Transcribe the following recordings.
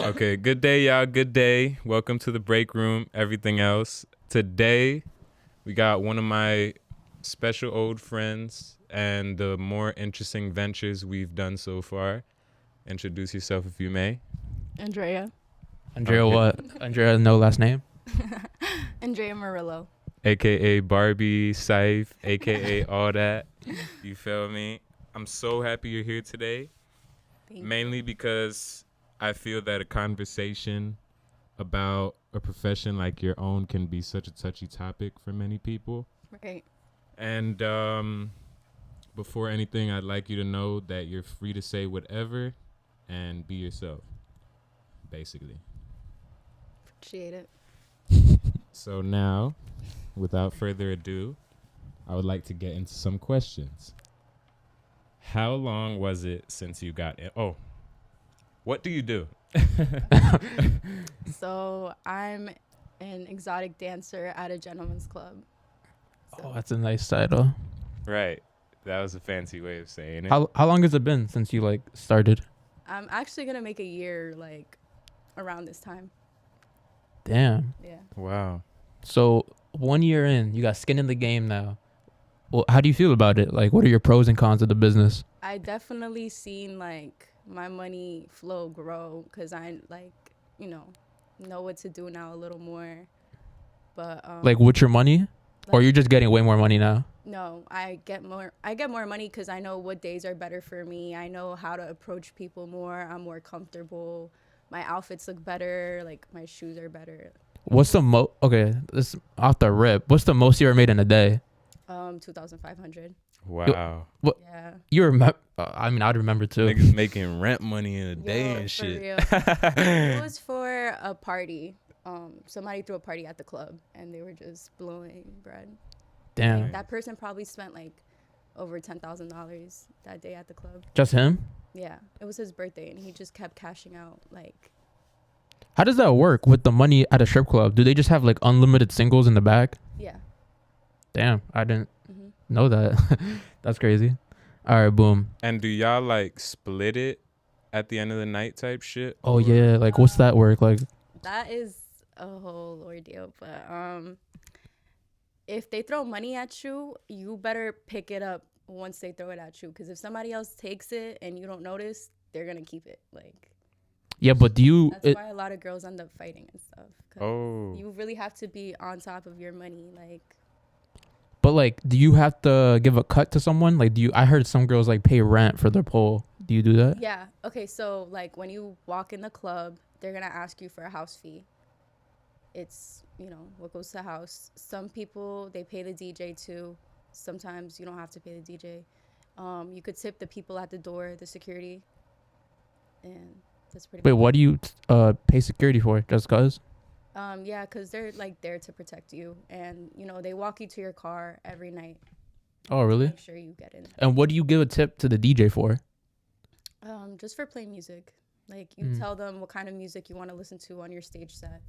Okay, good day, y'all. Good day. Welcome to the break room. Everything else. Today, we got one of my special old friends and the more interesting ventures we've done so far. Introduce yourself if you may. Andrea. Andrea Okay. what? Andrea, no last name? Andrea Murillo. AKA Barbie, Saif, AKA all that. You feel me? I'm so happy you're here today. Mainly because I feel that a conversation about a profession like your own can be such a touchy topic for many people. Right. And before anything, I'd like you to know that you're free to say whatever and be yourself, basically. Appreciate it. So now, without further ado, I would like to get into some questions. How long was it since you got in? Oh, what do you do? So I'm an exotic dancer at a gentleman's club. So, Oh, that's a nice title. Right. That was a fancy way of saying it. How long has it been since you started? I'm actually gonna make a year around this time. Damn. Yeah. Wow. So 1 year in, you got skin in the game now. Well, how do you feel about it? What are your pros and cons of the business? I definitely seen my money flow grow because I know what to do now a little more. But With your money, or you're just getting way more money now? No, I get more money because I know what days are better for me. I know how to approach people more. I'm more comfortable. My outfits look better. My shoes are better. What's the Okay, this off the rip. What's the most you ever made in a day? 2,500. Wow. What? Yeah. You remember? I'd remember too. Niggas making rent money in a day Yo, and for shit. real. It was for a party. Somebody threw a party at the club and they were just blowing bread. Damn. That person probably spent over $10,000 that day at the club. Just him? Yeah, it was his birthday and he just kept cashing out. How does that work with the money at a strip club? Do they just have unlimited singles in the back? Yeah. Damn, I didn't Mm-hmm. know that. That's crazy. All right, boom. And do y'all split it at the end of the night type shit? Oh Or- yeah, what's that work like? That is a whole ordeal, but if they throw money at you, you better pick it up once they throw it at you, because if somebody else takes it and you don't notice, they're gonna keep it. Yeah, but do you? That's why a lot of girls end up fighting and stuff. 'Cause Oh. you really have to be on top of your money. But do you have to give a cut to someone? Do you? I heard some girls pay rent for their pole. Do you do that? Yeah. Okay. So when you walk in the club, they're gonna ask you for a house fee. It's what goes to the house. Some people, they pay the DJ too. Sometimes you don't have to pay the DJ. You could tip the people at the door, the security, and that's pretty. Wait, what do you pay security for? Just cause? Yeah, because they're there to protect you, and they walk you to your car every night. Oh really? Make sure you get in. And what do you give a tip to the DJ for? Just for playing music. You tell them what kind of music you want to listen to on your stage set.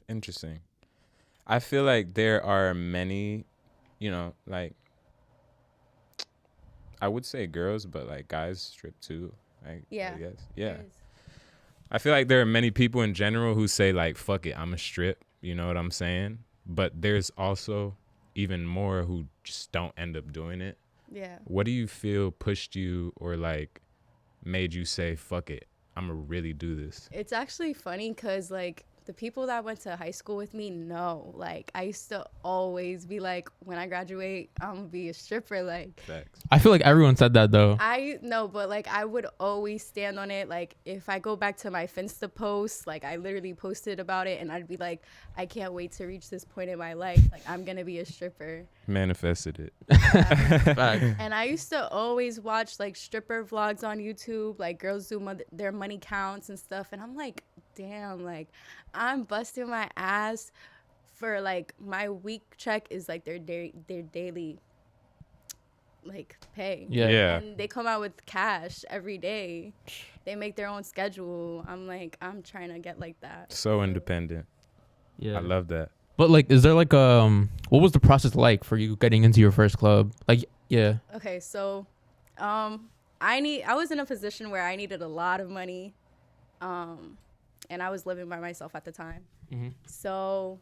Interesting. I feel like there are many, I would say girls, but guys strip too. Yeah. I guess. Yeah. It is. I feel like there are many people in general who say fuck it, I'm a strip. You know what I'm saying? But there's also even more who just don't end up doing it. Yeah. What do you feel pushed you or made you say, fuck it, I'm gonna really do this? It's actually funny because the people that went to high school with me know. I used to always be when I graduate, I'm gonna be a stripper. Facts. I feel like everyone said that though. I know, but I would always stand on it. If I go back to my Finsta post, I literally posted about it and I'd be I can't wait to reach this point in my life. I'm gonna be a stripper. Manifested it. Fact. And I used to always watch stripper vlogs on YouTube, girls do their money counts and stuff, and I'm damn, I'm busting my ass for my week check is their daily pay. Yeah. And they come out with cash every day. They make their own schedule. I'm I'm trying to get like that. So independent. Yeah. I love that. But is there what was the process like for you getting into your first club? Yeah. Okay, so I was in a position where I needed a lot of money And I was living by myself at the time. Mm-hmm. So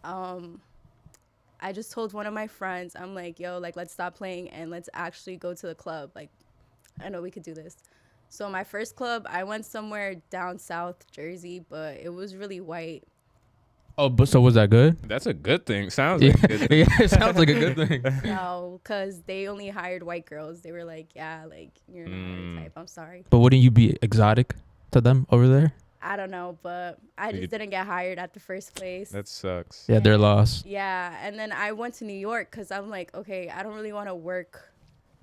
I just told one of my friends, I'm like, yo, like, let's stop playing and let's actually go to the club. Like, I know we could do this. So my first club, I went somewhere down south Jersey, but it was really white. Oh, but so was that good? That's a good thing. Sounds Yeah, like a good thing. yeah, it sounds like a good thing. No, because they only hired white girls. They were like, yeah, like, you're not our type. I'm sorry. But wouldn't you be exotic to them over there? I don't know, but I just didn't get hired at the first place. That sucks. Yeah, they're lost. Yeah, and then I went to New York because I'm like, okay, I don't really want to work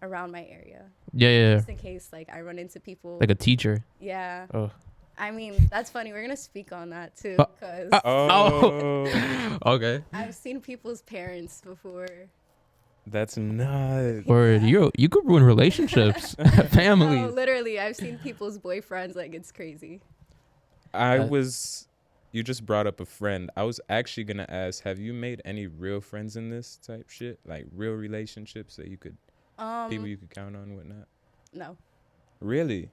around my area. Yeah. Just in case, like, I run into people. Like a teacher. Yeah. Oh. I mean, that's funny. We're going to speak on that, too, because Oh. Okay. I've seen people's parents before. That's nuts. Word, you could ruin relationships, families. No, literally, I've seen people's boyfriends. Like, it's crazy. You just brought up a friend. I was actually going to ask, have you made any real friends in this type shit? Like real relationships that you could, people you could count on and whatnot? No. Really?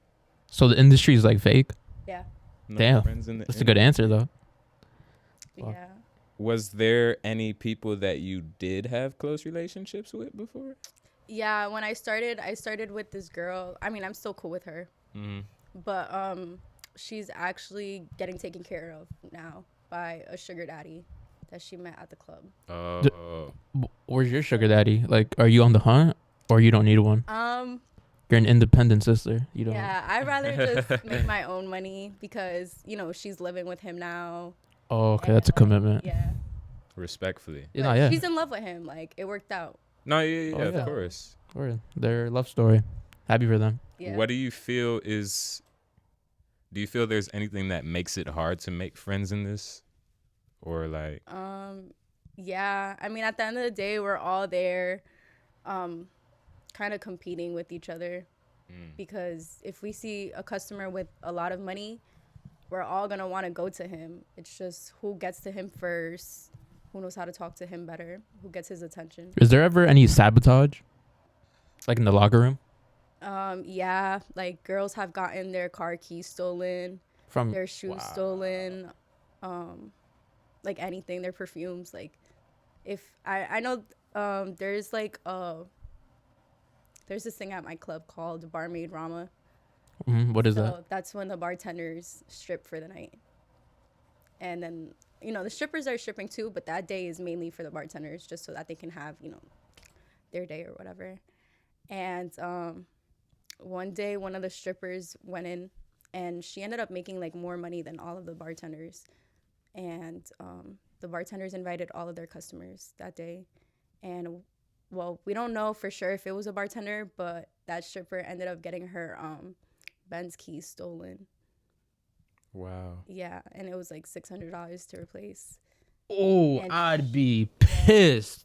So the industry is like fake. Yeah. No Damn. friends in the That's a good answer though. Wow. Yeah. Was there any people that you did have close relationships with before? Yeah, when I started with this girl. I mean, I'm still cool with her. Mm-hmm. But she's actually getting taken care of now by a sugar daddy that she met at the club. Oh. Where's your sugar daddy? Like, are you on the hunt or you don't need one? You're an independent sister. You don't. Yeah, I'd rather just make my own money because, she's living with him now. Oh, okay. And, That's a commitment. Yeah. Respectfully. You But know, yeah. she's in love with him. Like, it worked out. No, yeah, Oh, yeah. of course. Word. Their love story. Happy for them. Yeah. What do you feel there's anything that makes it hard to make friends in this? Or like Yeah, I mean, at the end of the day, we're all there kind of competing with each other because if we see a customer with a lot of money, we're all going to want to go to him. It's just who gets to him first, who knows how to talk to him better, who gets his attention. Is there ever any sabotage? Like in the locker room? Yeah, like girls have gotten their car keys stolen, From their shoes stolen, like anything, their perfumes. Like if I know there's like there's this thing at my club called Barmaid Rama. What is So that? that's when the bartenders strip for the night. And then, the strippers are stripping too, but that day is mainly for the bartenders just so that they can have, their day or whatever. And one day, one of the strippers went in and she ended up making like more money than all of the bartenders. And the bartenders invited all of their customers that day. And well, we don't know for sure if it was a bartender, but that stripper ended up getting her Benz keys stolen. wow. Yeah, and it was like $600 to replace. Oh, And- I'd be pissed.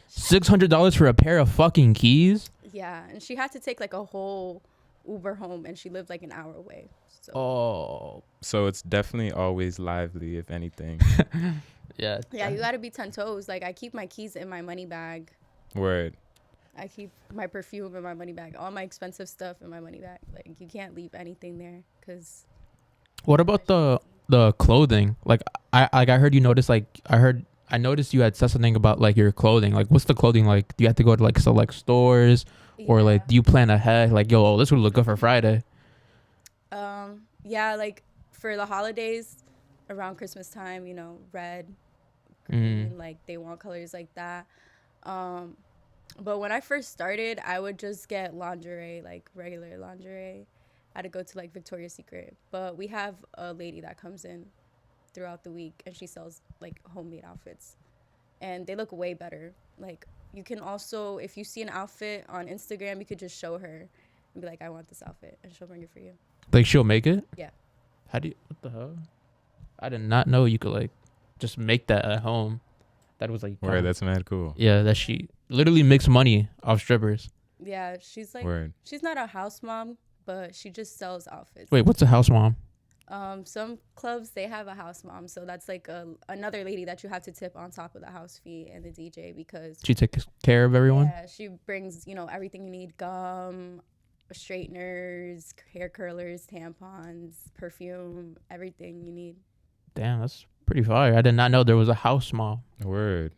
$600 for a pair of fucking keys? Yeah, and she had to take like a whole Uber home, and she lived like an hour away. So Oh. So it's definitely always lively, if anything. Yeah. yeah, you gotta be 10 toes. Like I keep my keys in my money bag. Word. I keep my perfume in my money bag. All my expensive stuff in my money bag. Like you can't leave anything there, cause. What about the clothing? Like I heard you notice I noticed you had said something about like your clothing. Like what's the clothing like? Do you have to go to like select stores or like do you plan ahead? Like this would look good for Friday. Yeah, like for the holidays, around Christmas time, red, green, like they want colors like that. But when I first started, I would just get lingerie, like regular lingerie. I had to go to like Victoria's Secret, but we have a lady that comes in throughout the week and she sells like homemade outfits and they look way better. Like you can also, if you see an outfit on Instagram, you could just show her and be like, I want this outfit, and she'll bring it for you. Like she'll make it? Yeah. How do you, what the hell? I did not know you could like just make that at home. That was like Word, that's mad cool. yeah, that she literally makes money off strippers. Yeah, she's like, Word. she's not a house mom, but she just sells outfits. Wait, what's a house mom? Some clubs, they have a house mom, so that's like another lady that you have to tip on top of the house fee and the DJ because She takes care of everyone? yeah, she brings everything you need, gum, straighteners, hair curlers, tampons, perfume, everything you need. Damn, that's pretty fire. I did not know there was a house mom. Word.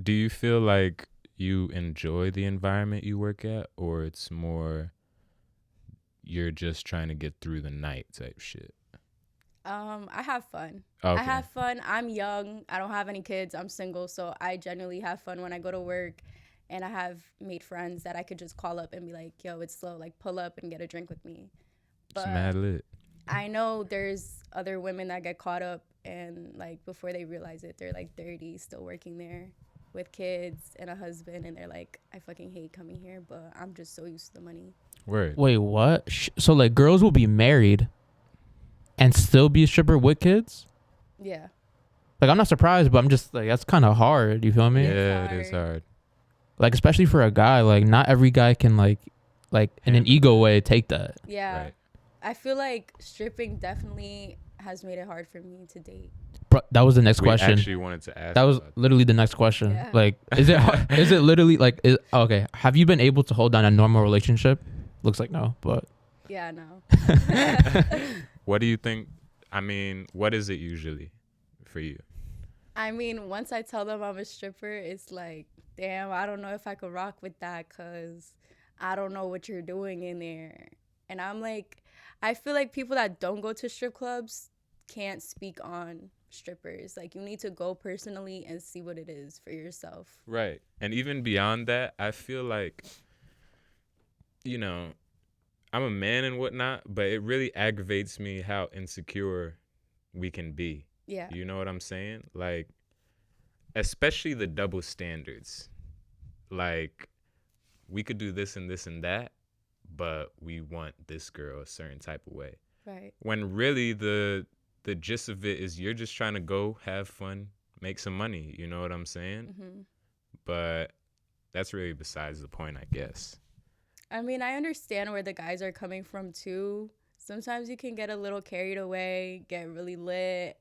Do you feel like you enjoy the environment you work at, or it's more you're just trying to get through the night type shit? I have fun. Okay. I have fun. I'm young. I don't have any kids. I'm single, so I genuinely have fun when I go to work. And I have made friends that I could just call up and be like, yo, it's slow. Like, pull up and get a drink with me. It's mad lit. I know there's other women that get caught up and, like, before they realize it, they're, like, 30, still working there with kids and a husband. And they're like, I fucking hate coming here, but I'm just so used to the money. Word. Wait, what? So, like, girls will be married and still be a stripper with kids? Yeah. Like, I'm not surprised, but I'm just like, that's kind of hard. You feel me? Yeah, it is hard. Like, especially for a guy, like, not every guy can, like in an ego way, take that. Yeah. Right. I feel like stripping definitely has made it hard for me to date. Bro, that was the next We question. actually wanted to ask. That was about literally the next question. Yeah. Like, is it literally like, okay, have you been able to hold down a normal relationship? Looks like no, but. Yeah, no. What do you think? I mean, what is it usually for you? I mean, once I tell them I'm a stripper, it's like, damn, I don't know if I could rock with that because I don't know what you're doing in there. And I'm like, I feel like people that don't go to strip clubs can't speak on strippers. Like, you need to go personally and see what it is for yourself. Right. And even beyond that, I feel like, you know, I'm a man and whatnot, but it really aggravates me how insecure we can be. Yeah. You know what I'm saying? Like, especially the double standards. Like, we could do this and this and that, but we want this girl a certain type of way. Right. When really the gist of it is you're just trying to go have fun, make some money. You know what I'm saying? Mm-hmm. But that's really besides the point, I guess. I mean, I understand where the guys are coming from, too. Sometimes you can get a little carried away, get really lit,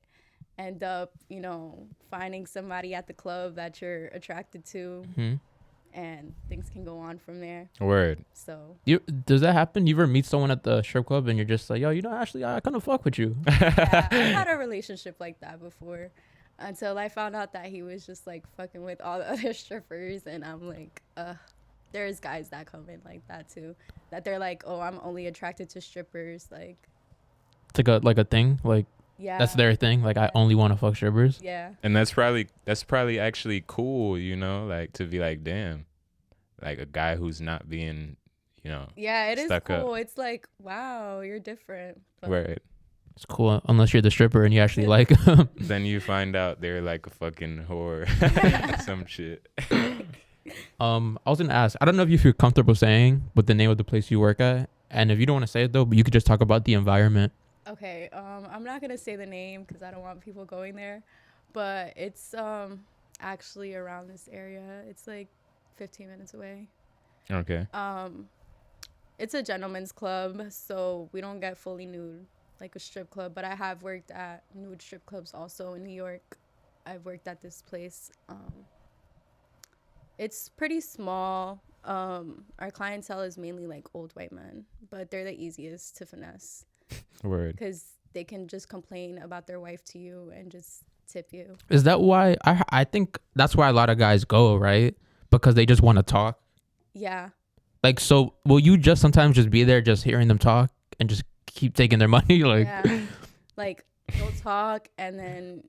end up, you know, finding somebody at the club that you're attracted to, and things can go on from there. Word. So. Does that happen? You ever meet someone at the strip club and you're just like, yo, you know, Ashley, I kind of fuck with you. Yeah, I've had a relationship like that before until I found out that he was just, like, fucking with all the other strippers, and I'm like, there's guys that come in like that too, that they're like, oh, I'm only attracted to strippers. Like, It's like a thing. Like, yeah, that's their thing. Like, I only want to fuck strippers. Yeah. And that's probably actually cool, you know, like to be like, damn, like a guy who's not being, you know, Yeah, it is stuck cool. up. It's like, wow, you're different. But Right. It's cool unless you're the stripper and you actually like them. Then you find out they're like a fucking whore, some shit. I was gonna ask. I don't know if you feel comfortable saying what the name of the place you work at, and if you don't want to say it though, but you could just talk about the environment. Okay, I'm not gonna say the name because I don't want people going there, but it's actually around this area. It's like 15 minutes away. Okay. It's a gentleman's club, so we don't get fully nude like a strip club, but I have worked at nude strip clubs also in New York. I've worked at this place. It's pretty small. Our clientele is mainly like old white men, but they're the easiest to finesse. Word. Because they can just complain about their wife to you and just tip you. Is that why I think that's why a lot of guys go, right? Because they just want to talk. Yeah. Like, so will you just sometimes just be there just hearing them talk and just keep taking their money? Like, yeah. Like, they'll talk and then,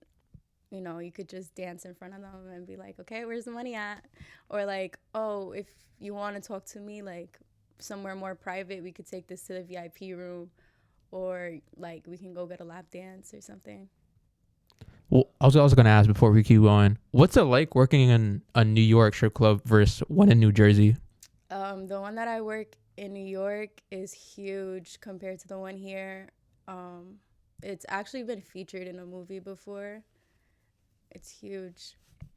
you know, you could just dance in front of them and be like, okay, where's the money at? Or like, oh, if you want to talk to me like somewhere more private, we could take this to the VIP room, or like we can go get a lap dance or something. well, I was also gonna ask before we keep going, what's it like working in a New York strip club versus one in New Jersey? The one that I work in New York is huge compared to the one here. It's actually been featured in a movie before. It's huge.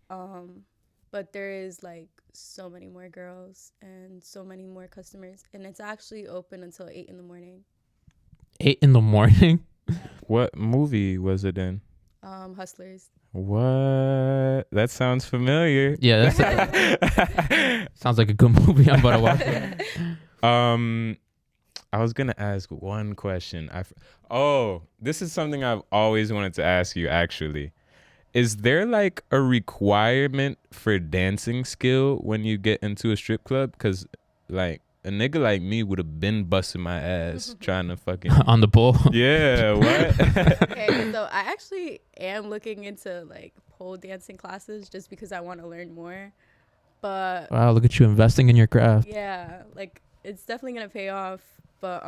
But there is like so many more girls and so many more customers, and it's actually open until 8 in the morning. 8 in the morning? What movie was it in? Hustlers. What? That sounds familiar. Yeah, that's sounds like a good movie. I'm about to watch it. I was gonna ask one question. This is something I've always wanted to ask you. Actually, is there like a requirement for dancing skill when you get into a strip club? Cause like a nigga like me would have been busting my ass trying to fucking on the pole. Yeah, what? Okay, so I actually am looking into like pole dancing classes just because I want to learn more. But Wow, look at you investing in your craft. yeah, like it's definitely gonna pay off. But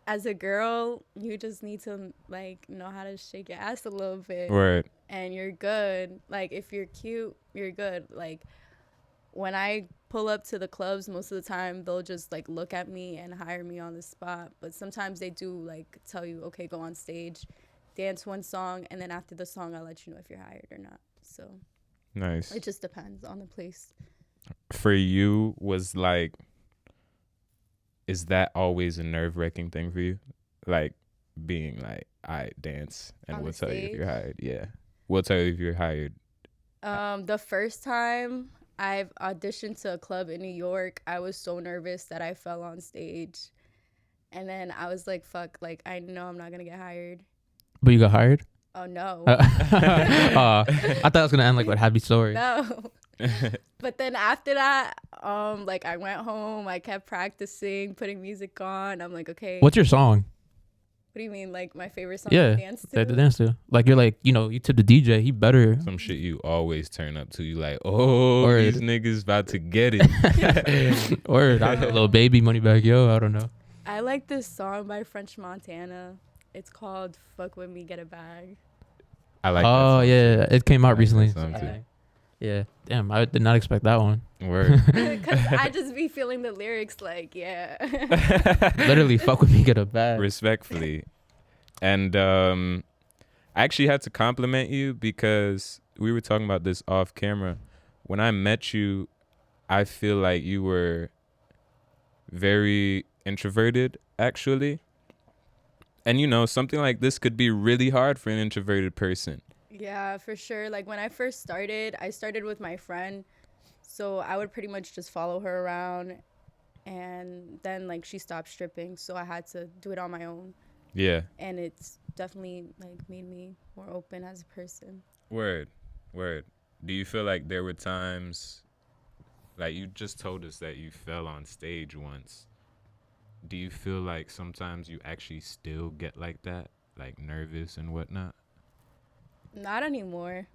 as a girl, you just need to like know how to shake your ass a little bit. Word. And you're good. Like if you're cute, you're good. Like when I pull up to the clubs, most of the time they'll just like look at me and hire me on the spot. But sometimes they do like tell you, okay, go on stage, dance one song, and then after the song, I'll let you know if you're hired or not. So Nice. it just depends on the place. For you, was like, is that always a nerve-wracking thing for you? Like being like, I dance and On we'll the tell you if stage? you're hired. Yeah. We'll tell you if you're hired. The first time I've auditioned to a club in New York, I was so nervous that I fell on stage. And then I was like, fuck, like, I know I'm not going to get hired. But you got hired? Oh, no. I thought it was gonna end like what Happy Story. No. But then after that, like, I went home. I kept practicing, putting music on. I'm like, okay. What's your song? What do you mean, like, my favorite song Yeah, to dance to? the dance to. Like you're like, you tip the DJ. He better. Some shit you always turn up to. You like, oh, Word. these niggas about to get it. Or Little Baby, Moneybag Yo. I don't know. I like this song by French Montana. It's called Fuck With Me, Get a Bag. I like that Oh song yeah, too. it came I out like that recently. song too. Yeah, damn, I did not expect that one. Word. Because I just be feeling the lyrics like, yeah. Literally, fuck with me, get a bag. Respectfully. And I actually had to compliment you because we were talking about this off camera. When I met you, I feel like you were very introverted, actually. And something like this could be really hard for an introverted person. Yeah, for sure. Like when I first started, I started with my friend. So I would pretty much just follow her around. And then like she stopped stripping. So I had to do it on my own. Yeah. And it's definitely like made me more open as a person. Word. Do you feel like there were times, like you just told us that you fell on stage once. Do you feel like sometimes you actually still get like that? Like nervous and whatnot? Not anymore.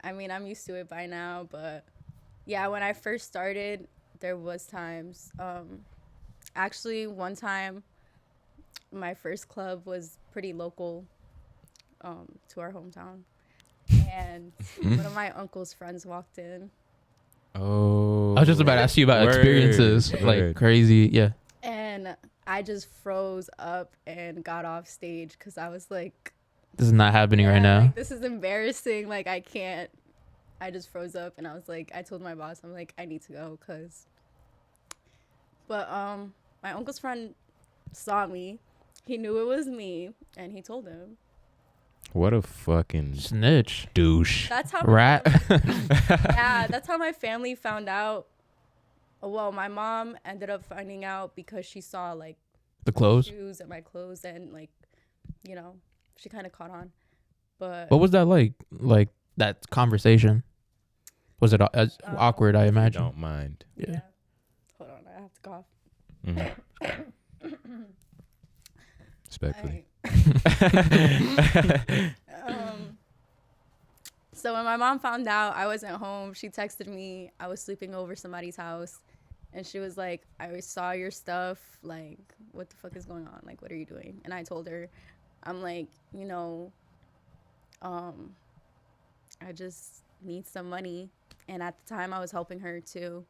I mean, I'm used to it by now, but yeah, when I first started, there was times. Actually, one time, my first club was pretty local to our hometown, and one of my uncle's friends walked in. Oh, I was just about to ask you about Word. experiences, like crazy, yeah. And I just froze up and got off stage because I was like, this is not happening right now. Like, this is embarrassing. Like, I can't. I just froze up and I was like, I told my boss, I'm like, I need to go But my uncle's friend saw me. He knew it was me and he told him. What a fucking snitch. Douche. That's how rat. Yeah, that's how my family found out. Well, my mom ended up finding out because she saw like the clothes, shoes and my clothes, and like, she kind of caught on. But what was that like? Like that conversation? Was it awkward? I imagine. Don't mind. Yeah. Hold on, I have to cough. Respectfully. So when my mom found out I wasn't home, she texted me. I was sleeping over somebody's house. And she was like, I saw your stuff. Like, what the fuck is going on? Like, what are you doing? And I told her, I'm like, I just need some money. And at the time, I was helping her, too.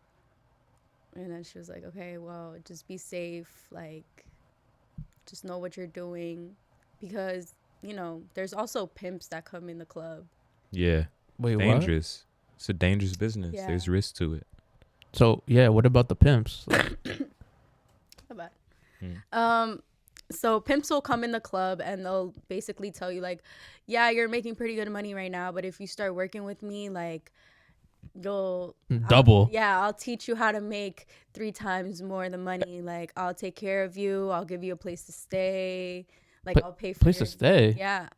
And then she was like, okay, well, just be safe. Like, just know what you're doing. Because, there's also pimps that come in the club. Yeah. Wait, dangerous. What? It's a dangerous business. Yeah. There's risk to it. So, yeah, what about the pimps? How bad? So pimps will come in the club and they'll basically tell you like, yeah, you're making pretty good money right now, but if you start working with me, like you'll Double. I'll teach you how to make 3 times more the money. Like, I'll take care of you. I'll give you a place to stay. Like, I'll pay for place to stay. Yeah.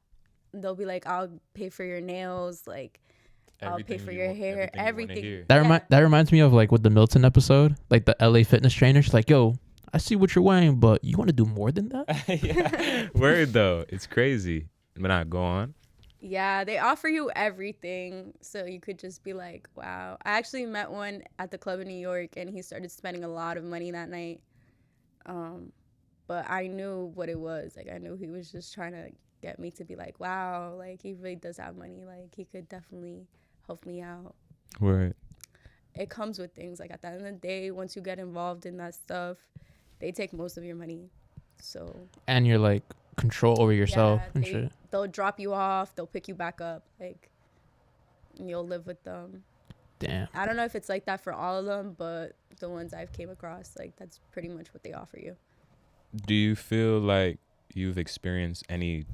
They'll be like, I'll pay for your nails. Like, I'll pay for your hair. Everything. That reminds me of like with the Milton episode, like the LA fitness trainer. She's like, yo, I see what you're wearing, but you want to do more than that? Yeah. Word though. It's crazy. But not go on. Yeah, they offer you everything, so you could just be like, wow. I actually met one at the club in New York, and he started spending a lot of money that night. But I knew what it was. Like, I knew he was just trying to get me to be like, wow, like, he really does have money. Like, he could definitely help me out. Right. It comes with things. Like, at the end of the day, once you get involved in that stuff, they take most of your money. So. And you're like control over yourself and shit. They'll drop you off. They'll pick you back up. Like, and you'll live with them. Damn. I don't know if it's like that for all of them, but the ones I've came across, like, that's pretty much what they offer you. Do you feel like you've experienced any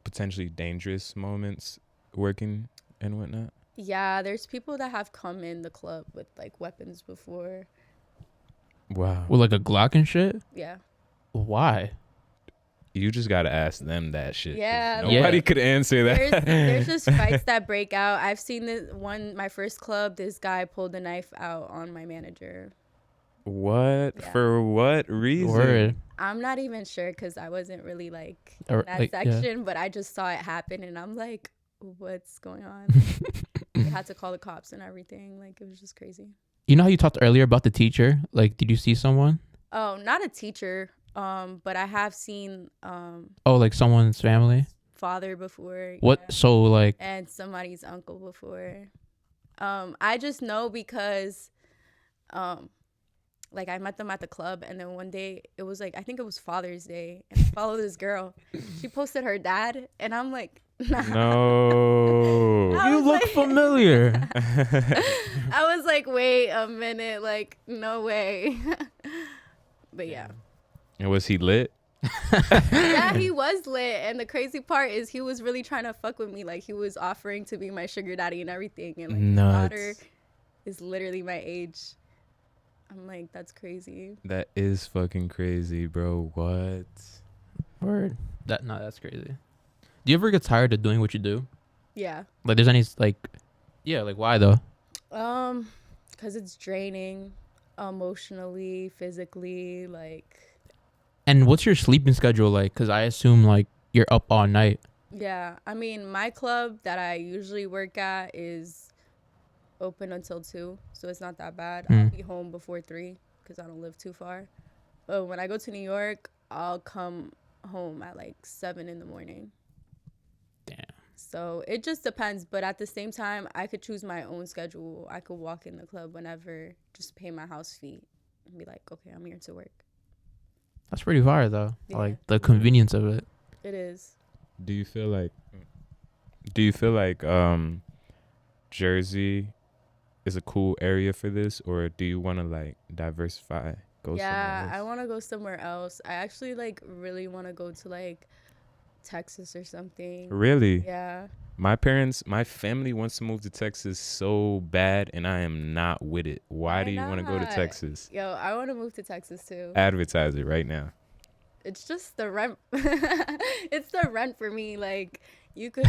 potentially dangerous moments working and whatnot? Yeah, there's people that have come in the club with like weapons before. Wow. With like a Glock and shit? Yeah. Why? You just gotta ask them that shit. Yeah. Nobody could answer that. There's just fights that break out. I've seen this one, my first club, this guy pulled a knife out on my manager. What? Yeah. For what reason? Word. I'm not even sure because I wasn't really like Or, in that like, section, but I just saw it happen and I'm like, what's going on? We had to call the cops and everything. Like, it was just crazy. You know how you talked earlier about the teacher? Like, did you see someone? Oh, not a teacher, but I have seen Like someone's family? father before. What? Yeah. So like, And somebody's uncle before. I just know because like, I met them at the club, and then one day it was like, I think it was Father's Day, and I followed this girl. She posted her dad, and I'm like, nah. No. you look like, familiar. I was like, wait a minute, like, no way. But yeah. And was he lit? Yeah, he was lit, and the crazy part is he was really trying to fuck with me. Like, he was offering to be my sugar daddy and everything, and like, his daughter is literally my age. I'm like, that's crazy. That is fucking crazy, bro. What? Word. That's crazy. Do you ever get tired of doing what you do? Yeah. Like, there's any like, yeah, like why though? Because it's draining, emotionally, physically, like. And what's your sleeping schedule like? Because I assume like you're up all night. Yeah, I mean, my club that I usually work at is open until 2, so it's not that bad. I'll be home before 3 because I don't live too far. But when I go to New York, I'll come home at like 7 in the morning. Damn. So it just depends, but at the same time, I could choose my own schedule. I could walk in the club whenever, just pay my house fee and be like, okay, I'm here to work. That's pretty fire though. Yeah. Like the convenience of it. It is. Do you feel like Jersey is a cool area for this, or do you want to like diversify, go somewhere else? I want to go somewhere else. I actually like really want to go to like Texas or something. Really? Yeah. My family wants to move to Texas so bad, and I am not with it. Why do you want to go to Texas? Yo, I want to move to Texas too. Advertise it right now. It's just the rent. It's the rent for me. Like, you could.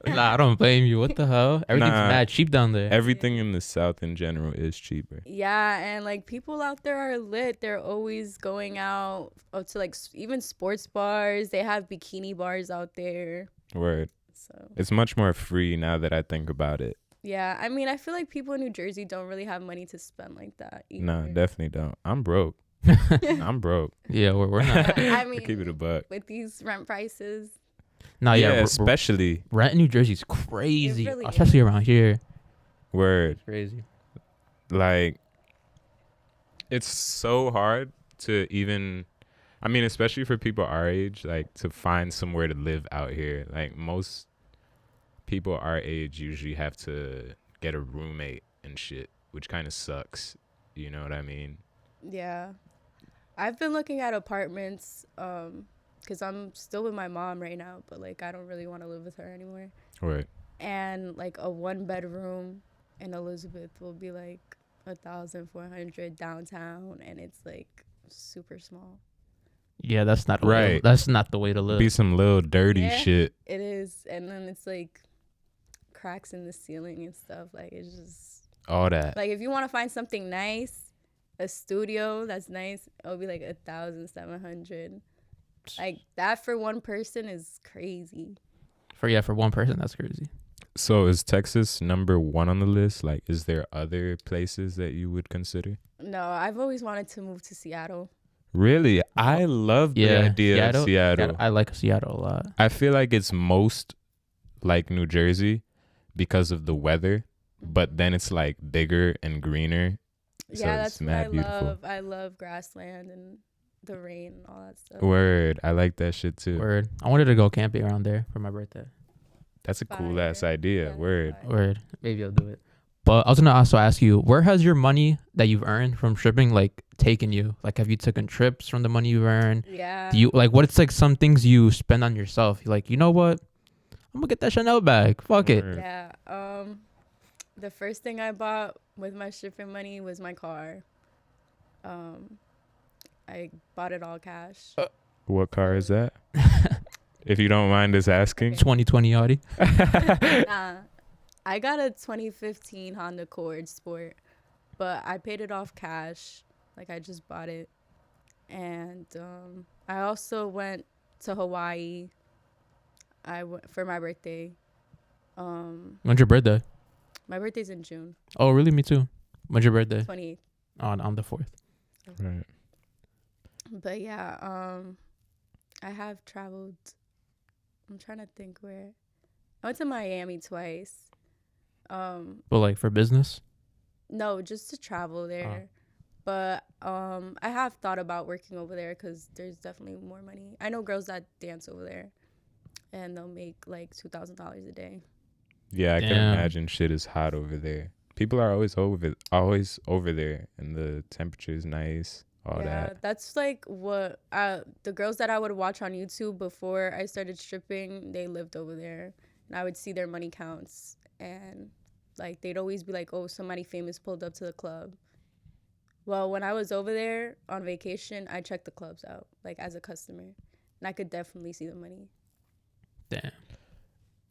Nah, I don't blame you. What the hell? Everything's mad cheap down there. Everything in the South in general is cheaper. Yeah, and like people out there are lit. They're always going out to like even sports bars. They have bikini bars out there. Word. So it's much more free now that I think about it. Yeah, I mean, I feel like people in New Jersey don't really have money to spend like that either. No, definitely don't. I'm broke. I'm broke. Yeah, we're not. I mean, keep it a buck. With these rent prices. No, yeah, especially rent in New Jersey's crazy, really especially around here. Word. It's crazy. Like, it's so hard to even, I mean, especially for people our age, like to find somewhere to live out here. Like most people our age usually have to get a roommate and shit, which kind of sucks. You know what I mean? Yeah. I've been looking at apartments because I'm still with my mom right now, but like I don't really want to live with her anymore. Right. and like a 1 bedroom in Elizabeth will be like 1,400 downtown, and it's like super small. Yeah, that's not Right. That's not the way to live. Be some little dirty Yeah. shit. It is, and then it's like cracks in the ceiling and stuff. Like it's just All that. like if you want to find something nice, a studio that's nice, it'll be like 1,700. Like that for one person is crazy. For one person, that's crazy. So is Texas number 1 on the list? Like, is there other places that you would consider? No, I've always wanted to move to Seattle. Really? I love the idea of Seattle. I like Seattle a lot. I feel like it's most like New Jersey because of the weather, but then it's like bigger and greener. So Yeah, it's that's what mad I beautiful. love. I love grassland and the rain and all that stuff. Word. I like that shit too. Word. I wanted to go camping around there for my birthday. That's a cool ass Fire. idea. Yeah, Word. fire. Word. Maybe I'll do it. But I was gonna also ask you, where has your money that you've earned from stripping like taken you? Like, have you taken trips from the money you've earned? Yeah. Do you like what? It's like some things you spend on yourself. You're like, you know what? I'm gonna get that Chanel bag. Fuck it. Word. Yeah. The first thing I bought with my stripping money was my car. I bought it all cash. What car is that? If you don't mind us asking. 2020 Audi. Nah, I got a 2015 Honda Accord Sport, but I paid it off cash. Like I just bought it, and I also went to Hawaii. I went for my birthday. When's your birthday? My birthday's in June Oh, really? Me too. When's your birthday? 28th. On the 4th. Right. But yeah, I have traveled. I'm trying to think where. I went to Miami twice. But like for business? No, just to travel there. But I have thought about working over there because there's definitely more money. I know girls that dance over there, and they'll make like $2,000 a day. Yeah, I can Damn. imagine shit is hot over there. People are always over there, and the temperature is nice. All that. That's like what the girls that I would watch on YouTube before I started stripping, they lived over there, and I would see their money counts, and like they'd always be like, "Oh, somebody famous pulled up to the club." Well, when I was over there on vacation, I checked the clubs out like as a customer, and I could definitely see the money. Damn.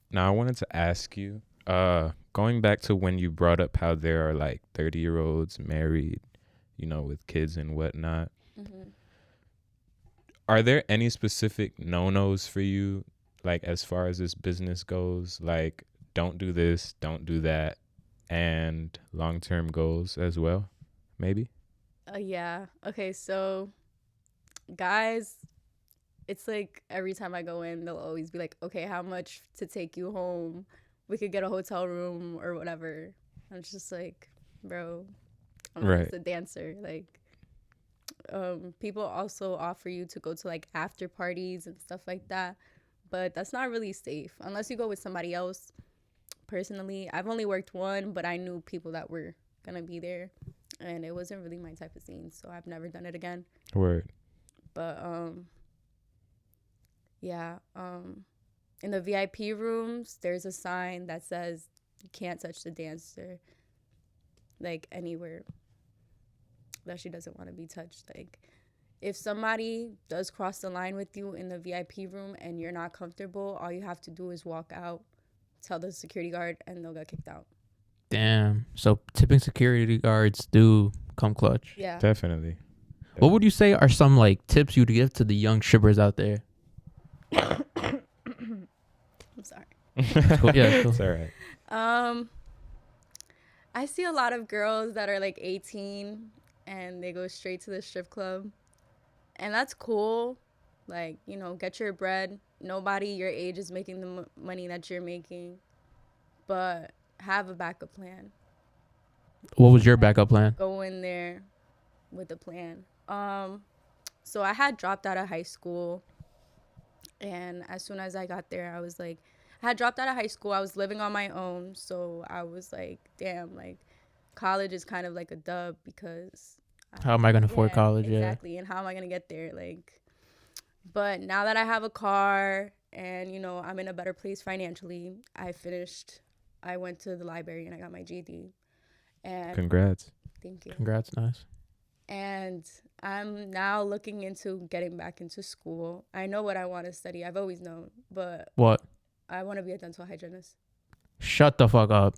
Now I wanted to ask you, going back to when you brought up how there are like 30-year-olds married, with kids and whatnot. Mm-hmm. Are there any specific no-nos for you, like as far as this business goes? Like, don't do this, don't do that, and long-term goals as well, maybe? Yeah. Okay, so guys, it's like every time I go in, they'll always be like, "Okay, how much to take you home? We could get a hotel room or whatever." I'm just like, bro, I'm Right. just a dancer. Like, people also offer you to go to like after parties and stuff like that, but that's not really safe unless you go with somebody else. Personally, I've only worked one, but I knew people that were gonna be there, and it wasn't really my type of scene, so I've never done it again. Word. But in the VIP rooms, there's a sign that says you can't touch the dancer, like anywhere that she doesn't want to be touched. Like if somebody does cross the line with you in the VIP room and you're not comfortable, all you have to do is walk out, tell the security guard, and they'll get kicked out. Damn. So tipping security guards do come clutch. Yeah. Definitely. What would you say are some like tips you'd give to the young strippers out there? I'm sorry. Cool. Yeah, cool. It's all right. I see a lot of girls that are like 18 and they go straight to the strip club, and that's cool. Like, get your bread. Nobody your age is making the money that you're making, but have a backup plan. What was your backup plan? Go in there with a plan. So I had dropped out of high school, and as soon as I got there, I was like, I had dropped out of high school. I was living on my own, so I was like, damn, like college is kind of like a dub because How am I gonna afford college? Exactly. And how am I gonna get there? Like, but now that I have a car and you know I'm in a better place financially. I went to the library and I got my GED. And Congrats. thank you. Congrats, nice. And I'm now looking into getting back into school. I know what I want to study. I've always known, but What? I want to be a dental hygienist. Shut the fuck up.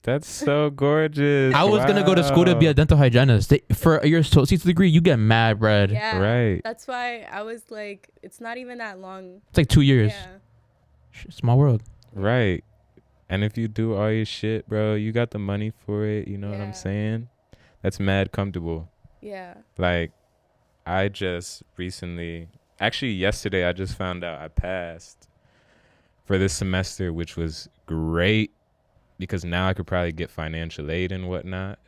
That's so gorgeous. I was gonna go to school to be a dental hygienist. For your associate's degree, you get mad bread. Yeah, Right. That's why I was like, it's not even that long. It's like 2 years. Yeah. Small world. Right. And if you do all your shit, bro, you got the money for it. You know what I'm saying? That's mad comfortable. Yeah. Like, I just recently, actually yesterday, I just found out I passed for this semester, which was great because now I could probably get financial aid and whatnot.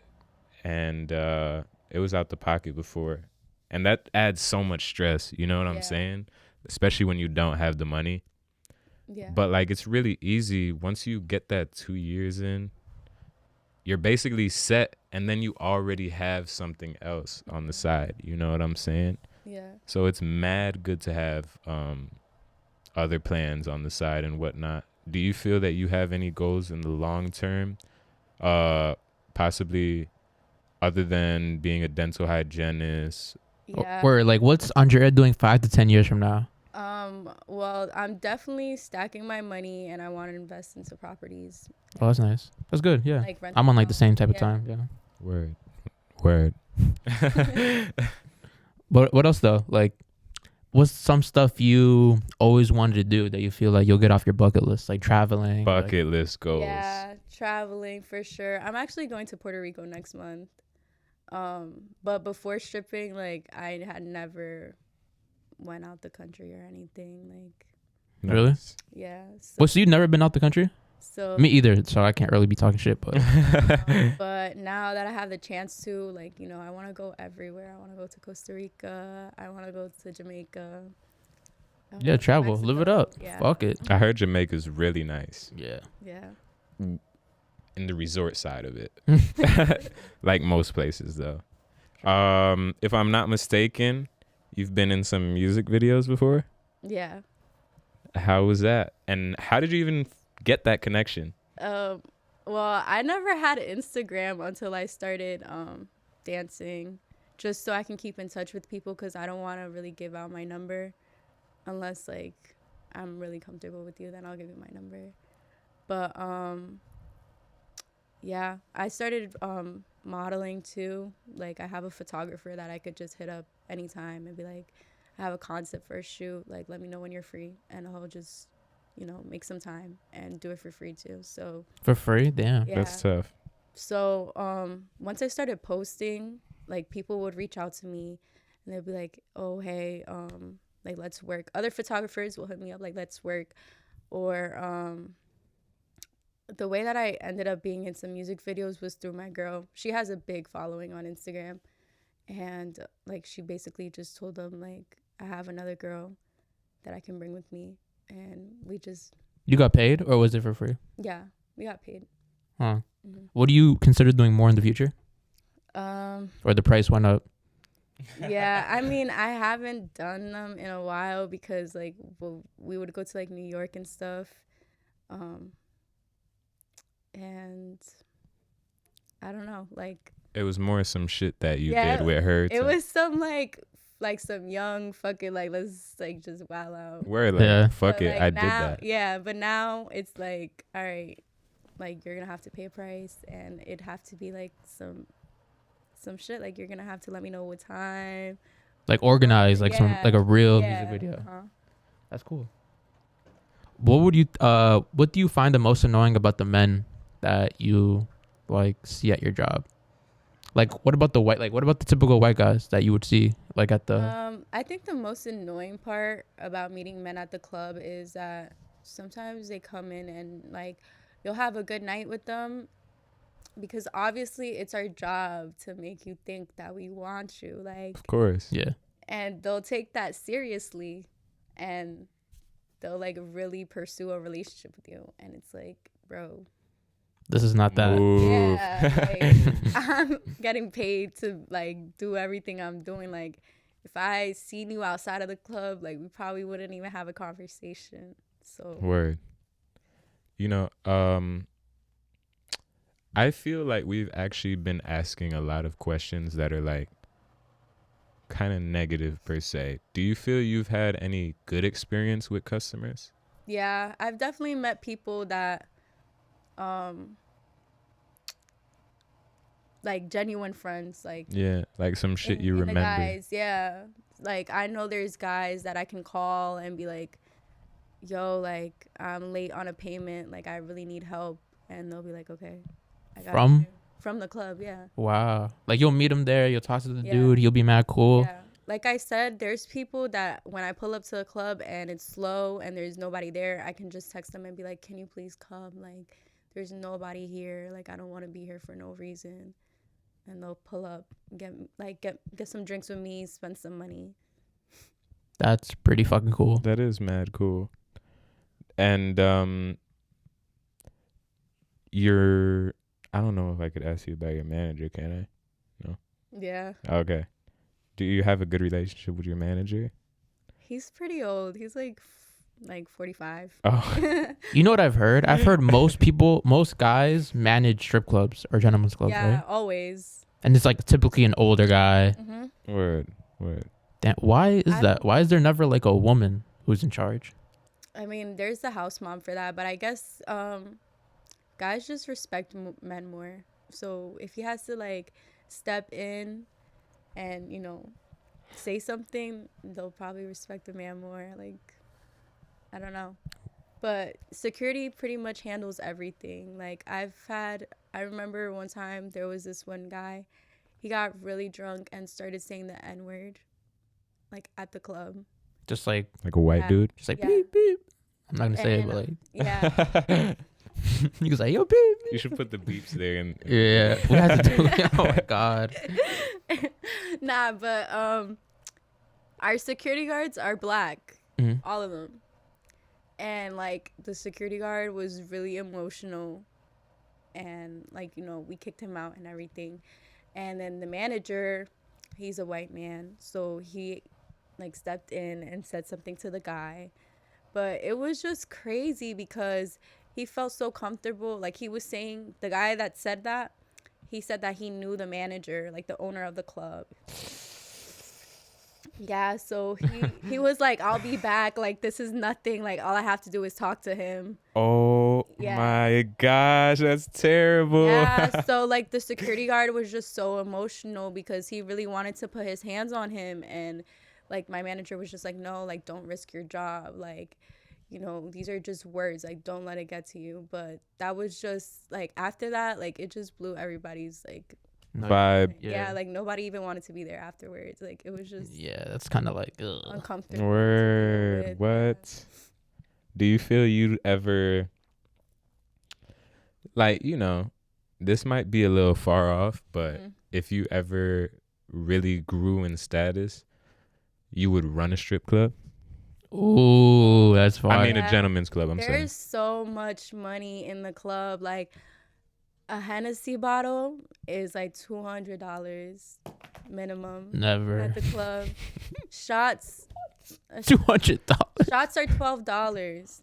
And it was out the pocket before. And that adds so much stress. You know what I'm saying? Especially when you don't have the money. Yeah. But like, it's really easy once you get that 2 years in. You're basically set, and then you already have something else on the side. You know what I'm saying? Yeah. So it's mad good to have other plans on the side and whatnot. Do you feel that you have any goals in the long term, possibly other than being a dental hygienist? Yeah. Or like, what's Andrea doing 5 to 10 years from now? Well, I'm definitely stacking my money, and I want to invest into properties. Oh, that's nice. That's good. Yeah. Like I'm on like the same type of Yeah. time. Yeah. Word. But what else though? Like, what's some stuff you always wanted to do that you feel like you'll get off your bucket list? Like traveling. Bucket list goals. Yeah, traveling for sure. I'm actually going to Puerto Rico next month. But before stripping, like I had never went out the country or anything. Like, Really? yeah. Well, so you've never been out the country? So Me either. So I can't really be talking shit. But but now that I have the chance to, like, you know, I want to go everywhere. I want to go to Costa Rica. I want to go to Jamaica. Yeah, travel. Live it up. Yeah. Fuck it. I heard Jamaica's really nice. Yeah. Yeah. In the resort side of it. Like most places, though. If I'm not mistaken, you've been in some music videos before? Yeah. How was that? And how did you even get that connection? Well, I never had Instagram until I started dancing, just so I can keep in touch with people, because I don't want to really give out my number unless like I'm really comfortable with you, then I'll give you my number. But yeah, I started modeling too. Like, I have a photographer that I could just hit up anytime and be like, I have a concept for a shoot, like let me know when you're free, and I'll just, you know, make some time and do it for free too. So For free? Damn. yeah. That's tough. So once I started posting, like people would reach out to me and they'd be like, oh hey, like let's work. Other photographers will hit me up like let's work. Or the way that I ended up being in some music videos was through my girl. She has a big following on Instagram, and like she basically just told them like, I have another girl that I can bring with me, and we just. You got paid, or was it for free? Yeah, we got paid. Huh. Mm-hmm. What do you consider doing more in the future? Or the price went up? Yeah, I mean, I haven't done them in a while because like we would go to like New York and stuff, and I don't know, like It was more some shit that you did with her. It was some like some young fucking like let's like just wild out. Where like Yeah. fuck But, it, like, I now, did that. Yeah, but now it's like, all right, like you're gonna have to pay a price, and it'd have to be like some shit. Like you're gonna have to let me know what time. Like organize, like some like a real Yeah. music video. That's cool. What do you find the most annoying about the men that you like see at your job? Like what about the typical white guys that you would see like at the I think the most annoying part about meeting men at the club is that sometimes they come in and like you'll have a good night with them, because obviously it's our job to make you think that we want you, like, Of course. Yeah. and they'll take that seriously, and they'll like really pursue a relationship with you, and it's like, bro, This is not that. Oof. yeah, like, I'm getting paid to like do everything I'm doing, like if I seen you outside of the club, like we probably wouldn't even have a conversation. So Word. You know, I feel like we've actually been asking a lot of questions that are like kind of negative per se. Do you feel you've had any good experience with customers? yeah, I've definitely met people that like genuine friends, like Yeah, like some shit you in the remember. guys, yeah. Like I know there's guys that I can call and be like, yo, like I'm late on a payment, like I really need help, and they'll be like, okay, I got From? you. From the club, yeah. Wow. Like you'll meet him there, you'll talk to the Yeah. dude, he'll be mad cool. Yeah. Like I said, there's people that when I pull up to the club and it's slow and there's nobody there, I can just text them and be like, can you please come? Like, there's nobody here. Like, I don't want to be here for no reason. And they'll pull up, get some drinks with me, spend some money. That's pretty fucking cool. That is mad cool. And I don't know if I could ask you about your manager, can I? No. Yeah. Okay. Do you have a good relationship with your manager? He's pretty old. He's like 45. Oh. You know what I've heard? I've heard most guys manage strip clubs or gentlemen's clubs, Yeah, right? always. And it's like typically an older guy. Mm-hmm. Word. Damn, why is that? Why is there never like a woman who's in charge? I mean, there's the house mom for that, but I guess guys just respect men more. So if he has to like step in and say something, they'll probably respect the man more. Like, I don't know, but security pretty much handles everything. Like I remember one time there was this one guy, he got really drunk and started saying the N-word like at the club. Just like a white dude? Just like beep beep. I'm not gonna say it, but like yeah. he was like, yo beep. You should put the beeps there. And Yeah, we had to do it. Oh my god. Nah, but our security guards are black, all of them, and like the security guard was really emotional, and like we kicked him out and everything, and then the manager, he's a white man, so he like stepped in and said something to the guy, but it was just crazy because he felt so comfortable. Like he was saying, the guy that said that, he said that he knew the manager, like the owner of the club. Yeah, so he was like, I'll be back. Like, this is nothing. Like, all I have to do is talk to him. Oh, yeah. My gosh, that's terrible. Yeah, so, like, the security guard was just so emotional because he really wanted to put his hands on him. And, like, my manager was just like, no, like, don't risk your job. Like, these are just words. Like, don't let it get to you. But that was just, like, after that, like, it just blew everybody's, like, vibe. Yeah, like nobody even wanted to be there afterwards. Like it was just that's kind of like uncomfortable. Word. What? Do you feel you'd ever like, this might be a little far off, but if you ever really grew in status, you would run a strip club? Ooh, that's fine. I mean a gentleman's club, I'm sorry. There's so much money in the club. Like a Hennessy bottle is like $200 minimum. Never. At the club. Shots. $200. Shots are $12.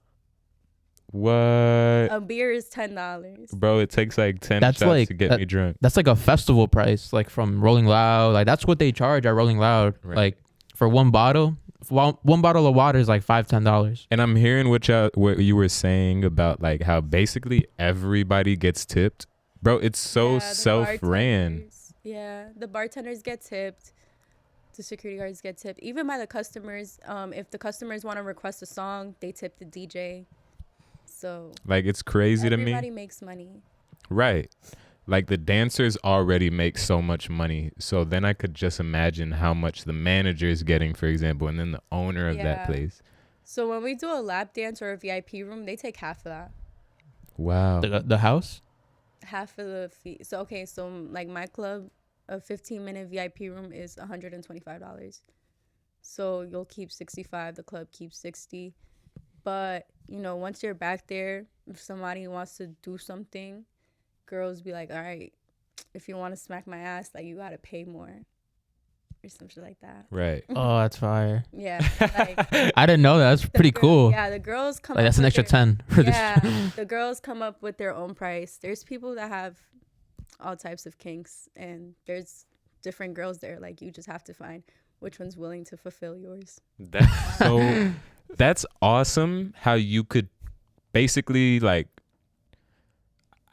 What? A beer is $10. Bro, it takes like 10 shots to get me drunk. That's like a festival price, like from Rolling Loud. Like that's what they charge at Rolling Loud. Right. Like for one bottle of water is like $5-10. And I'm hearing what you were saying about like how basically everybody gets tipped. Bro, it's so self-ran. Yeah, the bartenders get tipped. The security guards get tipped. Even by the customers. If the customers want to request a song, they tip the DJ. So like it's crazy to me. Everybody makes money. Right. Like the dancers already make so much money. So then I could just imagine how much the manager is getting, for example, and then the owner of that place. So when we do a lap dance or a VIP room, they take half of that. Wow. The house? Half of the fee. So like my club, a 15-minute VIP room is $125. So you'll keep 65, the club keeps 60. But, once you're back there, if somebody wants to do something, girls be like, all right, if you want to smack my ass, like you got to pay more. or something like that. Right. Oh, that's fire. Yeah, like I didn't know that. That's pretty cool. Yeah, the girls come Like up that's an with extra their, 10 for yeah, this. the girls come up with their own price. There's people that have all types of kinks, and there's different girls there. Like, you just have to find which one's willing to fulfill yours. That's so. That's awesome. How you could basically like.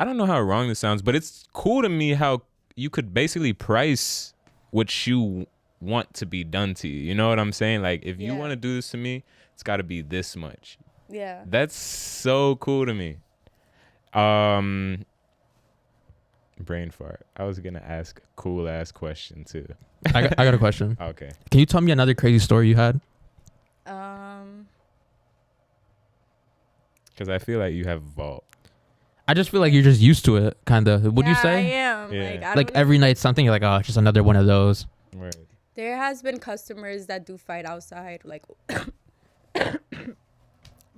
I don't know how wrong this sounds, but it's cool to me how you could basically price what you want to be done to you. You know what I'm saying? Like, if you want to do this to me, it's got to be this much. Yeah. That's so cool to me. Brain fart. I was gonna ask a cool ass question too. I got a question. Okay. Can you tell me another crazy story you had? Because I feel like you have a vault. I just feel like you're just used to it, kind of. Would you say? I am. Yeah. Like, Like every night something, you're like, oh, it's just another one of those. Right. there has been customers that do fight outside. Like, I'm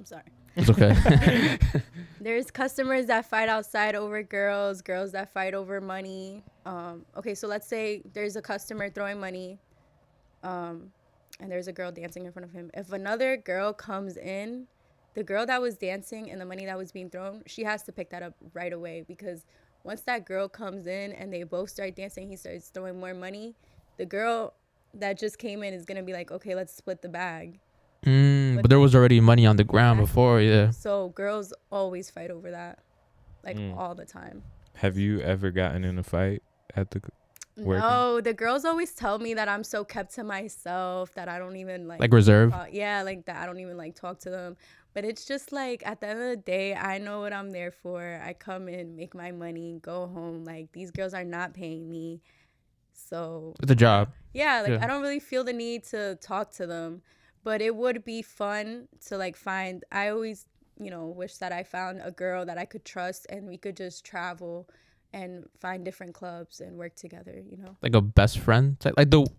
sorry. It's okay. There's customers that fight outside over girls that fight over money. Okay, so let's say there's a customer throwing money, and there's a girl dancing in front of him. If another girl comes in, the girl that was dancing and the money that was being thrown, she has to pick that up right away, because once that girl comes in and they both start dancing, he starts throwing more money, the girl that just came in is going to be like, okay, let's split the bag. But there was already money on the ground before, yeah. So girls always fight over that, like all the time. Have you ever gotten in a fight at the work? No, the girls always tell me that I'm so kept to myself, that I don't even like reserve. Yeah, like that I don't even like talk to them. But it's just like, at the end of the day, I know what I'm there for. I come in, make my money, go home. Like, these girls are not paying me, so It's a job. yeah, like Yeah. I don't really feel the need to talk to them. But it would be fun to like find. I always, wish that I found a girl that I could trust, and we could just travel and find different clubs and work together. Like a best friend,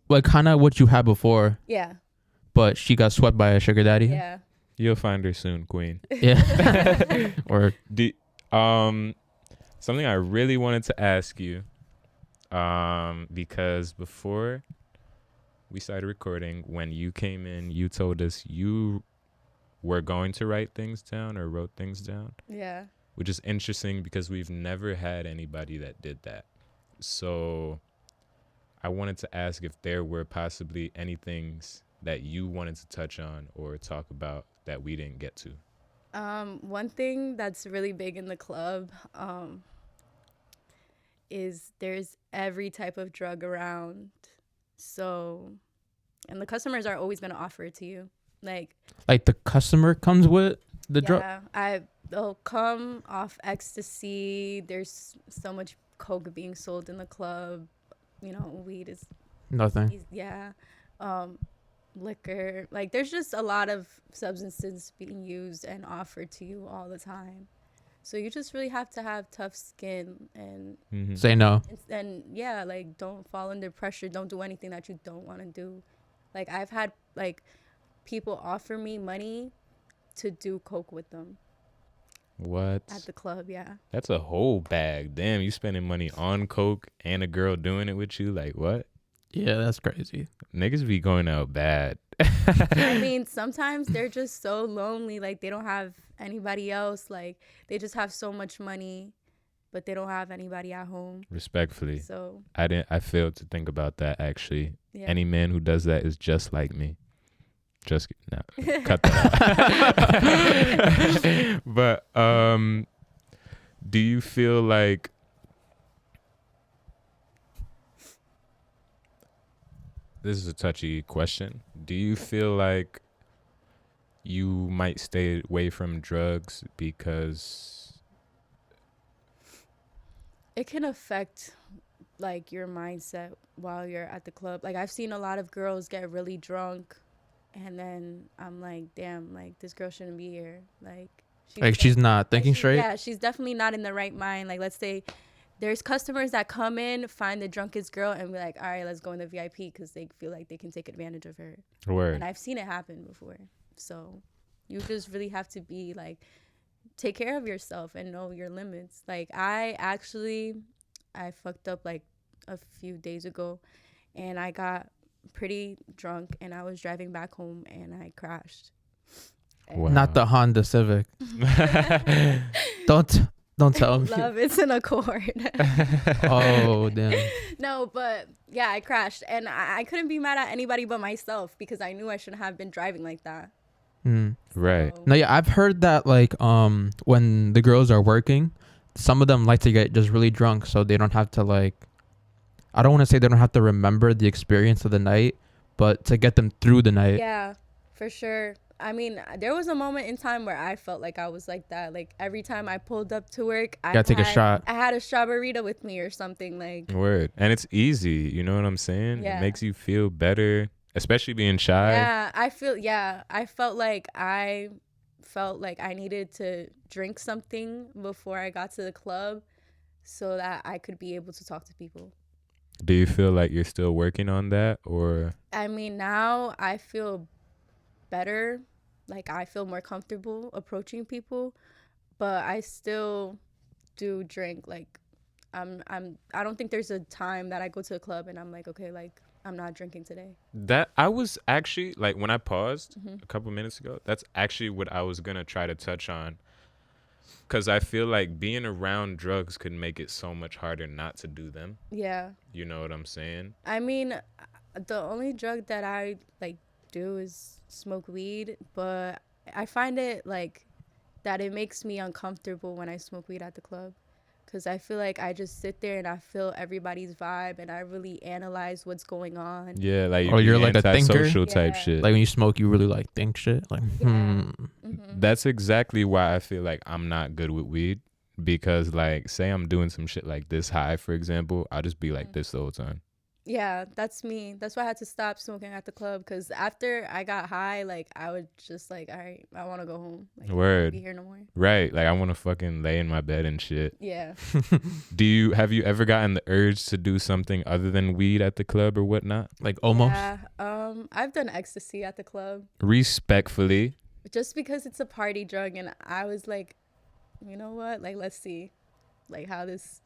like kind of what you had before, Yeah. but she got swept by a sugar daddy. Yeah. You'll find her soon, Queen. Yeah. Or something I really wanted to ask you, because before we started recording, when you came in, you told us you were going to write things down or wrote things down. Yeah. Which is interesting because we've never had anybody that did that. So I wanted to ask if there were possibly any things that you wanted to touch on or talk about that we didn't get to. One thing that's really big in the club is there's every type of drug around. So, and the customers are always going to offer it to you. Like the customer comes with the drug. Yeah, they'll come off ecstasy. There's so much coke being sold in the club. Weed is Nothing. Yeah. Liquor. Like, there's just a lot of substances being used and offered to you all the time. So you just really have to have tough skin and say no. And yeah, like, don't fall under pressure. Don't do anything that you don't want to do. Like, I've had like people offer me money to do coke with them. What? At the club, yeah. That's a whole bag. Damn, you spending money on coke and a girl doing it with you? Like, what? Yeah, that's crazy. Niggas be going out bad. I mean, sometimes they're just so lonely. Like, they don't have anybody else. Like, they just have so much money, but they don't have anybody at home. Respectfully. So I failed to think about that, actually. Yeah. Any man who does that is just like me. Just no, cut that out. But do you feel like this is a touchy question? Do you feel like you might stay away from drugs because it can affect like your mindset while you're at the club? Like, I've seen a lot of girls get really drunk, and then I'm like, damn, like, this girl shouldn't be here. Like she's not thinking straight. Yeah, she's definitely not in the right mind. Like, let's say there's customers that come in, find the drunkest girl, and be like, all right, let's go in the VIP, because they feel like they can take advantage of her. Word. And I've seen it happen before. So you just really have to be like, take care of yourself and know your limits. Like, I fucked up like a few days ago, and I got pretty drunk, and I was driving back home, and I crashed. Wow. Not the Honda Civic. Don't tell me. Love, it's an Accord. Oh damn. No, but yeah, I crashed, and I couldn't be mad at anybody but myself because I knew I shouldn't have been driving like that. Right. So, No, yeah, I've heard that like when the girls are working, some of them like to get just really drunk so they don't have to like, I don't want to say they don't have to remember the experience of the night, but to get them through the night. yeah, for sure. I mean, there was a moment in time where I felt like I was like that. Like every time I pulled up to work, I Gotta take a shot. I had a strawberry with me or something. Like, Word. And it's easy. You know what I'm saying? Yeah. It makes you feel better, especially being shy. yeah, I felt like I needed to drink something before I got to the club so that I could be able to talk to people. Do you feel like you're still working on that, or? I mean, now I feel better. Like, I feel more comfortable approaching people, but I still do drink. Like, I don't think there's a time that I go to a club and I'm like, okay, like, I'm not drinking today. That I was actually like, when I paused a couple minutes ago, that's actually what I was gonna try to touch on, because I feel like being around drugs could make it so much harder not to do them. Yeah. You know what I'm saying? I mean, the only drug that I like do is smoke weed, but I find it like that it makes me uncomfortable when I smoke weed at the club, because I feel like I just sit there and I feel everybody's vibe and I really analyze what's going on. Yeah, like Oh, you're like a thinker? antisocial type Yeah. shit. Like when you smoke, you really like think shit. Like, That's exactly why I feel like I'm not good with weed, because like, say I'm doing some shit like this high, for example, I'll just be like this the whole time. Yeah, that's me. That's why I had to stop smoking at the club, because after I got high, like, I would just like, all right, I want to go home. Like, I don't wanna Word. be here no more. Right, like I want to fucking lay in my bed and shit. Yeah. Have you ever gotten the urge to do something other than weed at the club or whatnot? like almost. Yeah. I've done ecstasy at the club Respectfully. just because it's a party drug, and I was like, you know what? Like, let's see, like, how this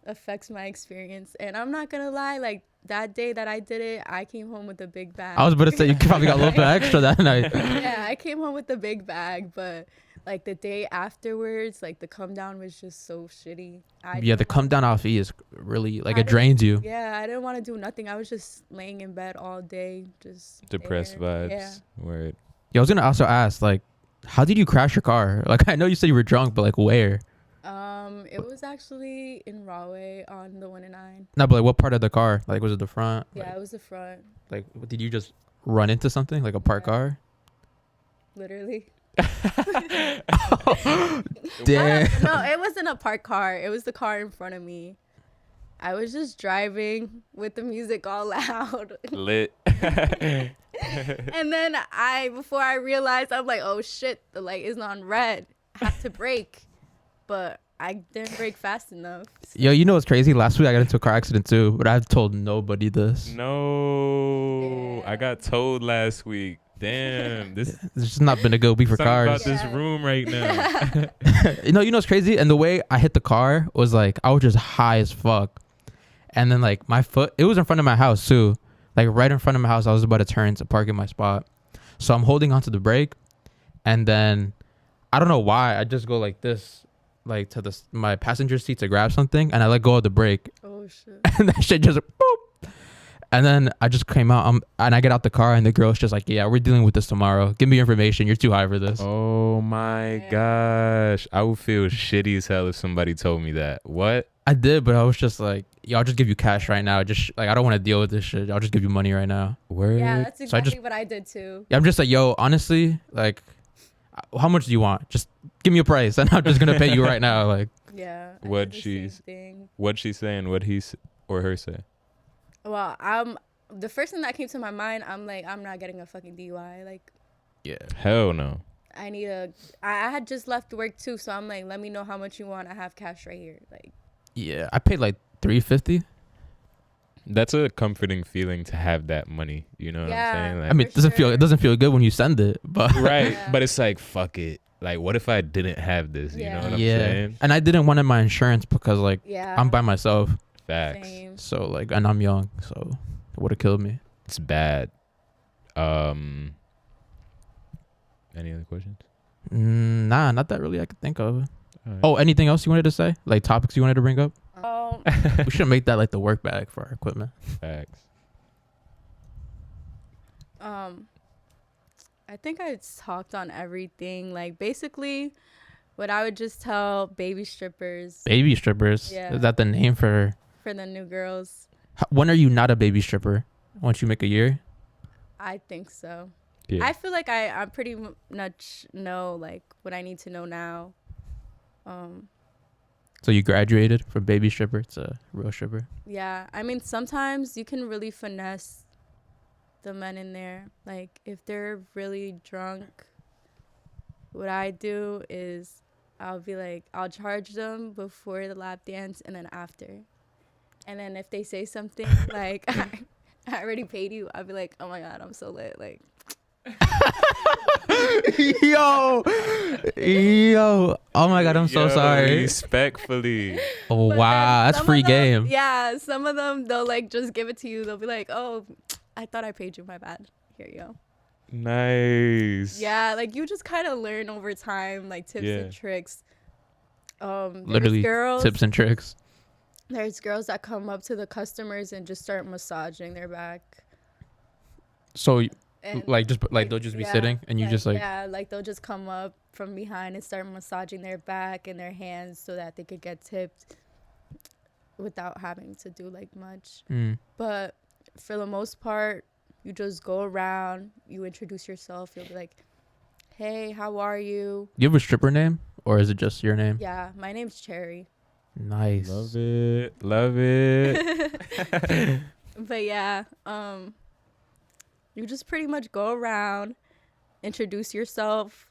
affects my experience. And I'm not gonna lie, like, that day that I did it, I came home with a big bag. I was about to say you probably got a little bit extra that night. Yeah, I came home with a big bag, but like the day afterwards, like the come down was just so shitty. Yeah, the come down off E is really like I it drains you. Yeah, I didn't want to do nothing. I was just laying in bed all day, just Depressed there. vibes. Yeah. Word. Yeah, I was gonna also ask, like, how did you crash your car? Like, I know you said you were drunk, but like, where? It was actually in Rahway on the 1 and 9. No, but like, what part of the car? Like, was it the front? Yeah, Like, it was the front, like, did you just run into something, like a parked car? literally. Damn. No, it wasn't a parked car. It was the car in front of me. I was just driving with the music all loud. Lit. And then before I realized, I'm like, oh shit, the light is on red. I have to brake. But I didn't brake fast enough. Yo, you know what's crazy? Last week I got into a car accident too, but I've told nobody this. No. Yeah. I got told last week. Damn. This It's just not been a good week for something cars. about this Yeah. room right now. You know what's crazy? And the way I hit the car was like, I was just high as fuck. And then like my foot, it was in front of my house too. Like right in front of my house, I was about to turn to park in my spot. So I'm holding onto the brake. And then I don't know why, I just go like this, like to my passenger seat to grab something. And I let go of the brake. Oh shit. And that shit just boop. And then I just came out and I get out the car and the girl's just like, yeah, we're dealing with this tomorrow. Give me your information. You're too high for this. Oh my gosh. I would feel shitty as hell if somebody told me that. What? I did, but I was just like, yeah, I'll just give you cash right now. Just like, I don't want to deal with this shit. I'll just give you money right now. Word? Yeah, that's So I exactly just- what I did too. Yeah, I'm just like, yo, honestly, like, how much do you want? Just give me a price and I'm just going to pay you right now. Like, Yeah. I What'd did the she- same thing. What'd she saying? What'd he or her say? Well, the first thing that came to my mind, I'm like, I'm not getting a fucking DUI. Like, yeah. Hell no. I had just left work too, so I'm like, let me know how much you want. I have cash right here. Like, Yeah. I paid like $350. That's a comforting feeling to have that money. You know what Yeah. I'm saying? Like, I mean, For sure. it doesn't feel good when you send it, but right. Yeah. But it's like, fuck it. Like, what if I didn't have this? You know what I'm yeah. saying? And I didn't want my insurance because like yeah. I'm by myself. Facts. Same. So like, and I'm young. So It would have killed me. It's bad. Any other questions? Nah, not that really I could think of. Right. Oh, anything else you wanted to say? Like topics you wanted to bring up? Um, We should make that like the work bag for our equipment. Facts. I think I talked on everything. Like basically, what I would just tell baby strippers Baby strippers. Yeah. Is that the name for? for the new girls. When are you not a baby stripper? Once you make a year? I think so. Yeah. I feel like I pretty much know like what I need to know now. So you graduated from baby stripper to real stripper? Yeah, I mean sometimes you can really finesse the men in there. Like if they're really drunk, what I do is I'll be like I'll charge them before the lap dance and then after. And then if they say something like I already paid you, I'll be like, oh my god, I'm so lit. Like yo, oh my god, I'm so sorry. Respectfully. Oh But wow, then that's some free of them- game. Yeah, some of them they'll like just give it to you. They'll be like, oh, I thought I paid you, my bad. Here you go. Nice. Yeah, like you just kind of learn over time, like tips Yeah. and tricks. Literally girls, tips and tricks. There's girls that come up to the customers and just start massaging their back. So And like just like they'll just be yeah, sitting and you just like yeah, like they'll just come up from behind and start massaging their back and their hands so that they could get tipped without having to do like much. But for the most part, you just go around, you introduce yourself, you'll be like, hey, how are you? You have a stripper name or is it just your name? Yeah, my name's Cherry. Nice. Love it. Love it. But yeah, you just pretty much go around, introduce yourself,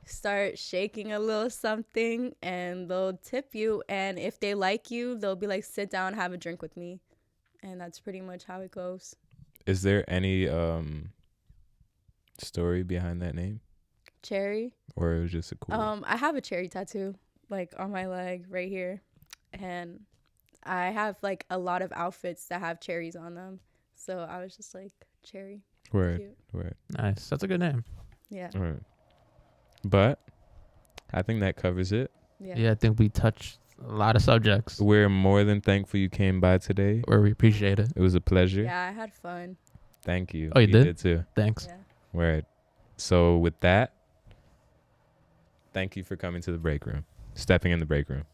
start shaking a little something, and they'll tip you. And if they like you, they'll be like, sit down, have a drink with me. And that's pretty much how it goes. Is there any story behind that name? Cherry? Or it was just a cool I have a cherry tattoo, like on my leg right here. And I have like a lot of outfits that have cherries on them. So I was just like, Cherry. word. Cute. Word. Nice. That's a good name. Yeah. All right. But I think that covers it. Yeah, I think we touched a lot of subjects. We're more than thankful you came by today. Or we appreciate it. It was a pleasure. Yeah, I had fun. Thank you. Oh, you did? too. Thanks. Yeah. Word. So with that, thank you for coming to the break room. Stepping in the break room.